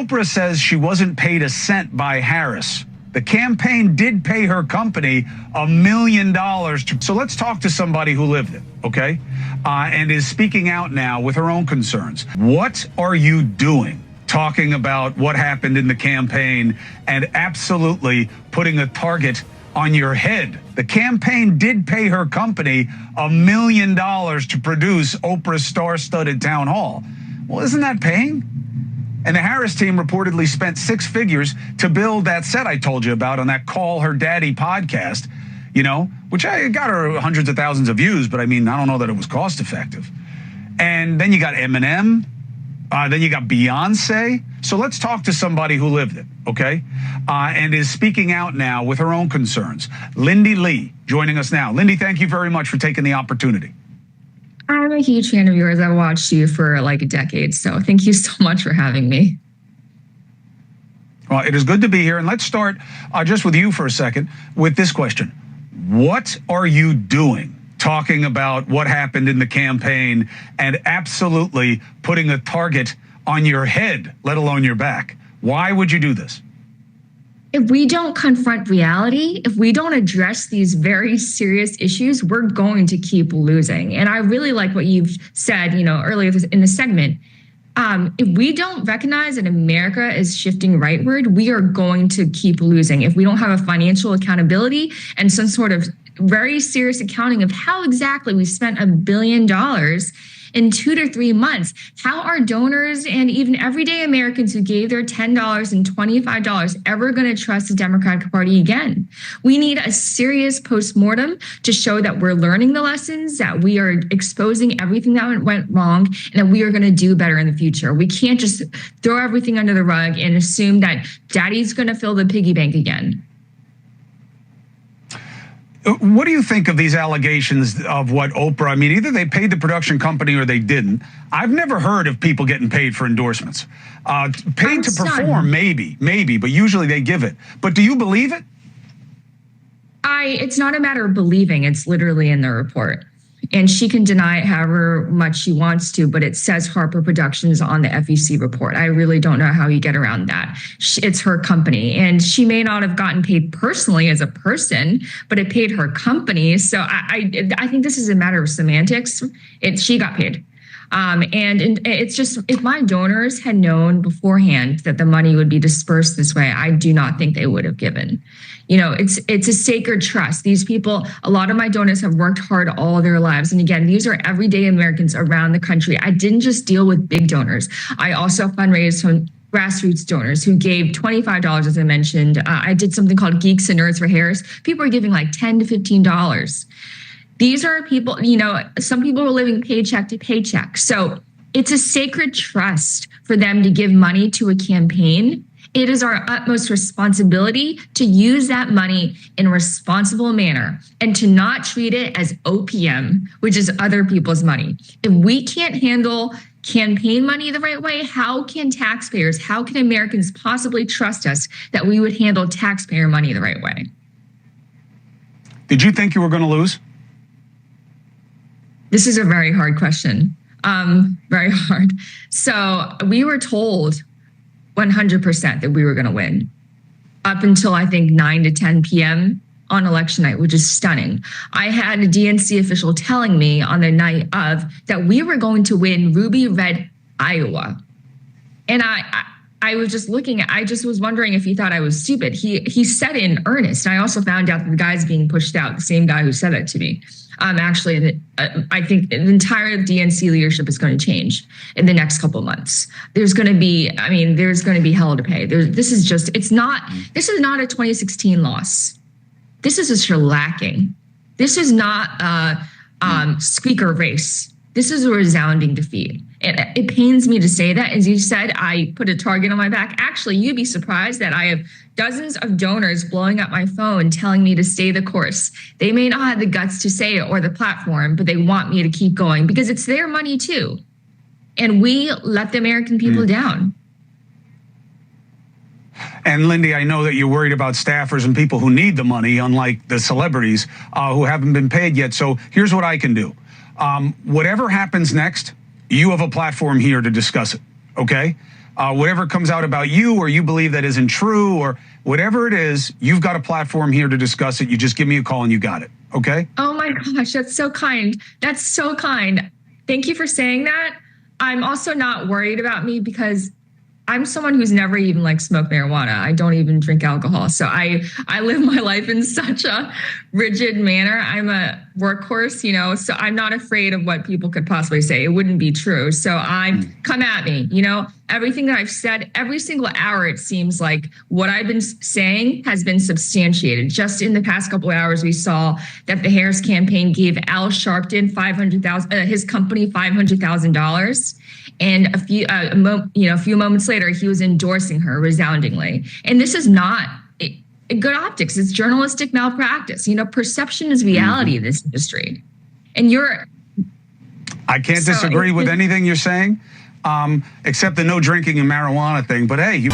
Oprah says she wasn't paid a cent by Harris. The campaign did pay her company $1 million. So let's talk to somebody who lived it, okay? And is speaking out now with her own concerns. What are you doing? Talking about what happened in the campaign and absolutely putting a target on your head. The campaign did pay her company $1 million to produce Oprah's star-studded town hall. Well, isn't that paying? And the Harris team reportedly spent six figures to build that set I told you about on that Call Her Daddy podcast, you know, which I got her hundreds of thousands of views, but I mean, I don't know that it was cost effective. And then you got Eminem, then you got Beyonce. So let's talk to somebody who lived it, okay? And is speaking out now with her own concerns. Lindy Lee joining us now. Lindy, thank you very much for taking the opportunity. I'm a huge fan of yours. I've watched you for like a decade, so thank you so much for having me. Well, it is good to be here. And let's start just with you for a second with this question. What are you doing talking about what happened in the campaign and absolutely putting a target on your head, let alone your back? Why would you do this? If we don't confront reality, if we don't address these very serious issues, we're going to keep losing. And I really like what you've said, you know, earlier in the segment. If we don't recognize that America is shifting rightward, we are going to keep losing. If we don't have a financial accountability and some sort of very serious accounting of how exactly we spent $1 billion in 2 to 3 months, how are donors and even everyday Americans who gave their $10 and $25 ever going to trust the Democratic Party again? We need a serious postmortem to show that we're learning the lessons, that we are exposing everything that went wrong, and that we are going to do better in the future. We can't just throw everything under the rug and assume that daddy's going to fill the piggy bank again. What do you think of these allegations of what Oprah, I mean, either they paid the production company or they didn't. I've never heard of people getting paid for endorsements. Paid to perform, maybe, but usually they give it. But do you believe it? It's not a matter of believing, it's literally in the report. And she can deny it however much she wants to, but it says Harper Productions on the FEC report. I really don't know how you get around that. It's her company, and she may not have gotten paid personally as a person, but it paid her company. So I think this is a matter of semantics. She got paid. And it's just, if my donors had known beforehand that the money would be dispersed this way, I do not think they would have given. You know, it's a sacred trust. These people, a lot of my donors have worked hard all their lives. And again, these are everyday Americans around the country. I didn't just deal with big donors. I also fundraised from grassroots donors who gave $25, as I mentioned. I did something called Geeks and Nerds for Harris. People are giving like $10 to $15. These are people, you know, some people are living paycheck to paycheck. So it's a sacred trust for them to give money to a campaign. It is our utmost responsibility to use that money in a responsible manner and to not treat it as OPM, which is other people's money. If we can't handle campaign money the right way, how can taxpayers, how can Americans possibly trust us that we would handle taxpayer money the right way? Did you think you were going to lose? This is a very hard question. Very hard. So we were told 100% that we were going to win up until I think 9 to 10 p.m. on election night, which is stunning. I had a DNC official telling me on the night of that we were going to win ruby red Iowa. And I was just I just was wondering if he thought I was stupid. He said it in earnest. And I also found out that the guy's being pushed out, the same guy who said that to me. Actually, I think the entire DNC leadership is going to change in the next couple of months. There's going to be hell to pay. This is not a 2016 loss. This is a shellacking. This is not a squeaker race. This is a resounding defeat. It pains me to say that. As you said, I put a target on my back. Actually, you'd be surprised that I have dozens of donors blowing up my phone telling me to stay the course. They may not have the guts to say it or the platform, but they want me to keep going because it's their money too. And we let the American people down. And Lindy, I know that you're worried about staffers and people who need the money, unlike the celebrities who haven't been paid yet. So here's what I can do. Whatever happens next, you have a platform here to discuss it, okay? whatever comes out about you or you believe that isn't true or whatever it is, you've got a platform here to discuss it. You just give me a call and you got it. Okay? Oh my gosh, that's so kind. That's so kind. Thank you for saying that. I'm also not worried about me because I'm someone who's never even like smoked marijuana. I don't even drink alcohol. So I live my life in such a rigid manner. I'm a workhorse, you know, so I'm not afraid of what people could possibly say. It wouldn't be true. So come at me, you know, everything that I've said, every single hour, it seems like what I've been saying has been substantiated. Just in the past couple of hours, we saw that the Harris campaign gave Al Sharpton his company $500,000. And a few moments later, he was endorsing her resoundingly. And this is not good optics. It's journalistic malpractice. You know, perception is reality in this industry. And I can't disagree with anything you're saying, except the no drinking and marijuana thing. But hey,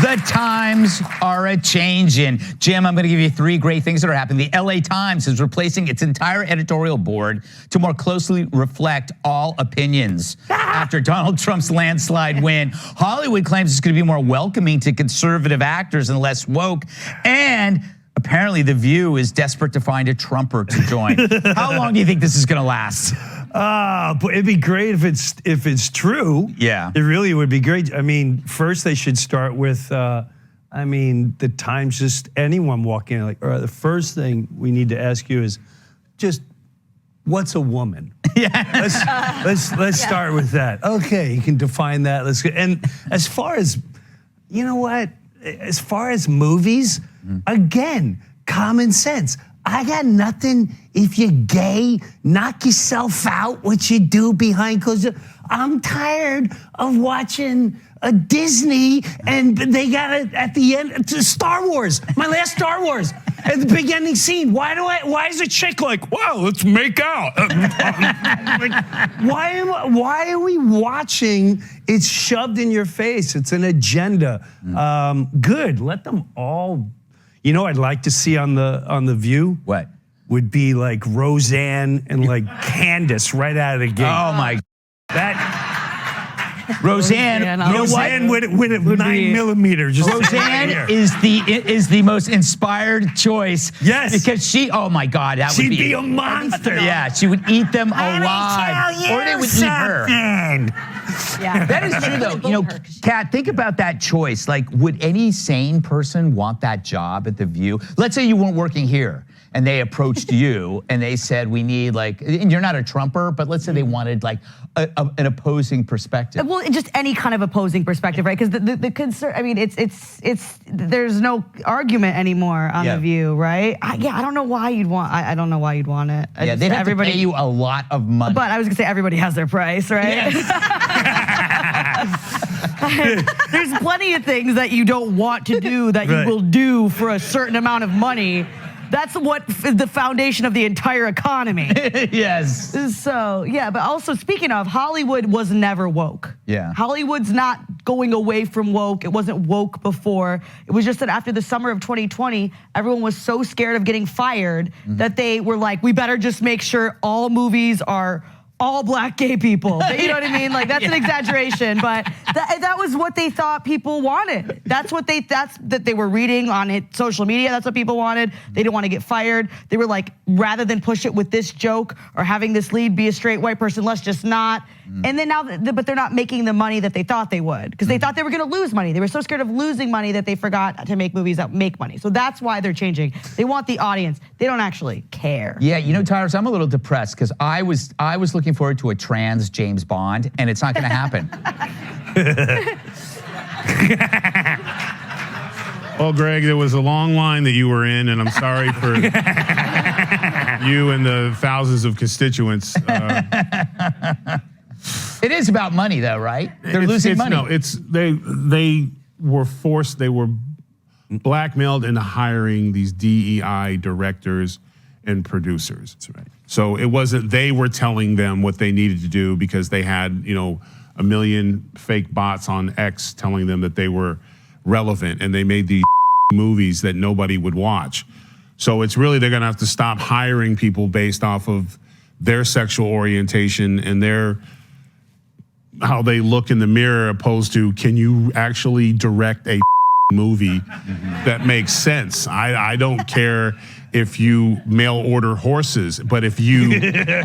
the times are a-changing. Jim, I'm going to give you 3 great things that are happening. The LA Times is replacing its entire editorial board to more closely reflect all opinions. After Donald Trump's landslide win, Hollywood claims it's going to be more welcoming to conservative actors and less woke. And apparently The View is desperate to find a Trumper to join. How long do you think this is going to last? But it'd be great if it's true. Yeah. It really would be great. I mean, first they should start with, the Times, just anyone walking in, like, all right, the first thing we need to ask you is just, what's a woman? Yeah. Let's start with that. Okay, you can define that. Let's go. And as far as, you know what? As far as movies, again, common sense. I got nothing. If you're gay, knock yourself out. What you do behind closed doors. I'm tired of watching a Disney, and they got it at the end to Star Wars. My last Star Wars, at the beginning scene. Why is a chick like, wow, let's make out? Why are we watching? It's shoved in your face. It's an agenda. Good. Let them all. You know, I'd like to see on the View. What? Would be like Roseanne and like Candace right out of the gate. Oh my! That Roseanne. You know Roseanne what? with a 9mm. Just Roseanne is the most inspired choice. Yes, because oh my God, that would be a monster. Yeah, she would eat them alive, or they would eat her. Yeah, that is true though. You know, Kat, think about that choice. Like, would any sane person want that job at The View? Let's say you weren't working here and they approached you and they said, we need like, and you're not a Trumper, but let's say they wanted like an opposing perspective. Well, just any kind of opposing perspective, right? Because the concern, I mean, it's there's no argument anymore on The View, right? I don't know why you'd want. I don't know why you'd want it. Yeah, they'd have to pay you a lot of money. But I was gonna say everybody has their price, right? Yes. There's plenty of things that you don't want to do that you will do for a certain amount of money. That's what the foundation of the entire economy. Yes. So, yeah, but also speaking of, Hollywood was never woke. Yeah. Hollywood's not going away from woke. It wasn't woke before. It was just that after the summer of 2020, everyone was so scared of getting fired that they were like, we better just make sure all movies are all black gay people. You know what I mean? Like, that's an exaggeration, but that was what they thought people wanted. That's what they were reading on social media. That's what people wanted. They didn't want to get fired. They were like, rather than push it with this joke or having this lead be a straight white person, let's just not. And then now, but they're not making the money that they thought they would because they thought they were going to lose money. They were so scared of losing money that they forgot to make movies that make money. So that's why they're changing. They want the audience. They don't actually care. Yeah, you know, Tyrus, I'm a little depressed because I was looking forward to a trans James Bond, and it's not going to happen. Well, Greg, there was a long line that you were in, and I'm sorry for you and the thousands of constituents. It is about money, though, right? They're losing money. No, they were forced. They were blackmailed into hiring these DEI directors and producers. That's right. So it wasn't they were telling them what they needed to do because they had, you know, a million fake bots on X telling them that they were relevant, and they made these movies that nobody would watch. So it's really, they're going to have to stop hiring people based off of their sexual orientation and their how they look in the mirror opposed to can you actually direct a movie that makes sense. I don't care if you mail order horses, but if you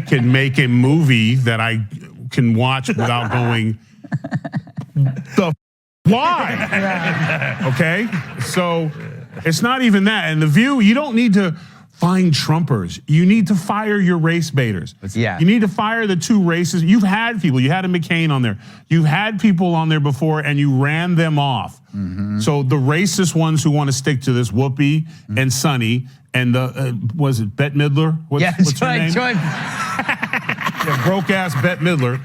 can make a movie that I can watch without going, why? Okay? So it's not even that. And The View, you don't need to find Trumpers. You need to fire your race baiters. Yeah. You need to fire the two races. You've had people. You had a McCain on there. You've had people on there before, and you ran them off. So the racist ones who want to stick to this, Whoopi and Sonny, and the, was it Bette Midler? What's her name? Yeah, broke-ass Bette Midler.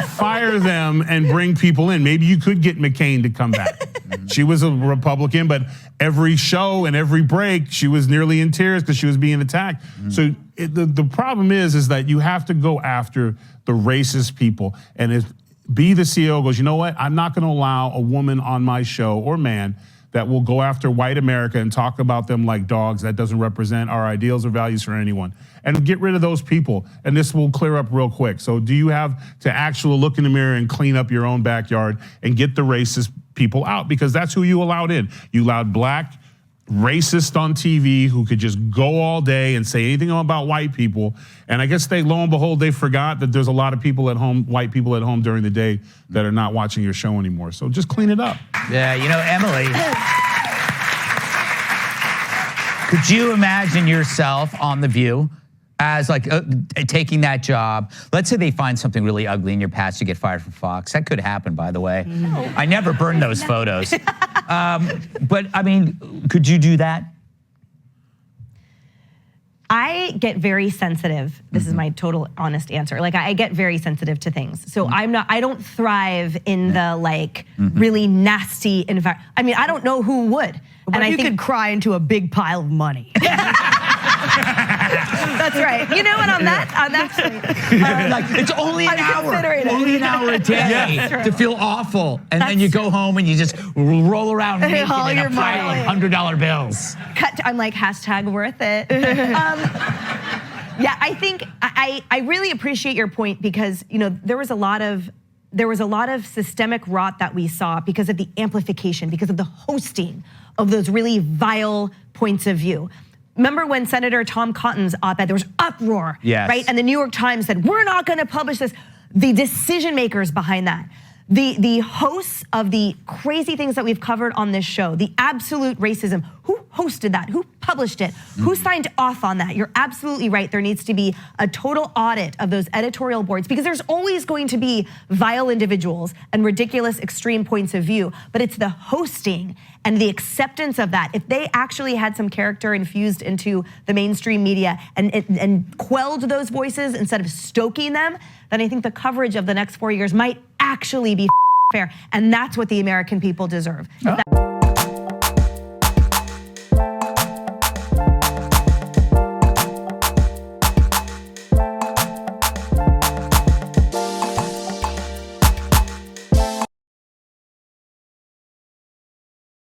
Fire them and bring people in. Maybe you could get McCain to come back. She was a Republican, but every show and every break, she was nearly in tears because she was being attacked. So the problem is that you have to go after the racist people. And if the CEO goes, you know what? I'm not going to allow a woman on my show or man that will go after white America and talk about them like dogs. That doesn't represent our ideals or values for anyone. And get rid of those people, and this will clear up real quick. So do you have to actually look in the mirror and clean up your own backyard and get the racist people out? Because that's who you allowed in. You allowed black racists on TV who could just go all day and say anything about white people. And I guess lo and behold, they forgot that there's a lot of people at home, white people at home during the day that are not watching your show anymore. So just clean it up. Yeah, you know, Emily, could you imagine yourself on The View as like taking that job? Let's say they find something really ugly in your past, you get fired from Fox. That could happen, by the way. No. I never burned those photos. But I mean, could you do that? I get very sensitive. This is my total honest answer. Like I get very sensitive to things. So I don't thrive in the like really nasty environment. I mean, I don't know who would. But and I think could cry into a big pile of money. That's right. You know what? On that like it's only an hour a day to feel awful, and then you go home and you just roll around naked in a pile of $100 bills. I'm like #worth it. Yeah, I think I really appreciate your point because you know there was a lot of systemic rot that we saw because of the amplification, because of the hosting of those really vile points of view. Remember when Senator Tom Cotton's op-ed, there was uproar, right? And the New York Times said, we're not gonna publish this. The decision makers behind that, the hosts of the crazy things that we've covered on this show, the absolute racism, who hosted that? Who published it? Who signed off on that? You're absolutely right. There needs to be a total audit of those editorial boards because there's always going to be vile individuals and ridiculous extreme points of view, but it's the hosting and the acceptance of that. If they actually had some character infused into the mainstream media and quelled those voices instead of stoking them, then I think the coverage of the next 4 years might actually be fair. And that's what the American people deserve.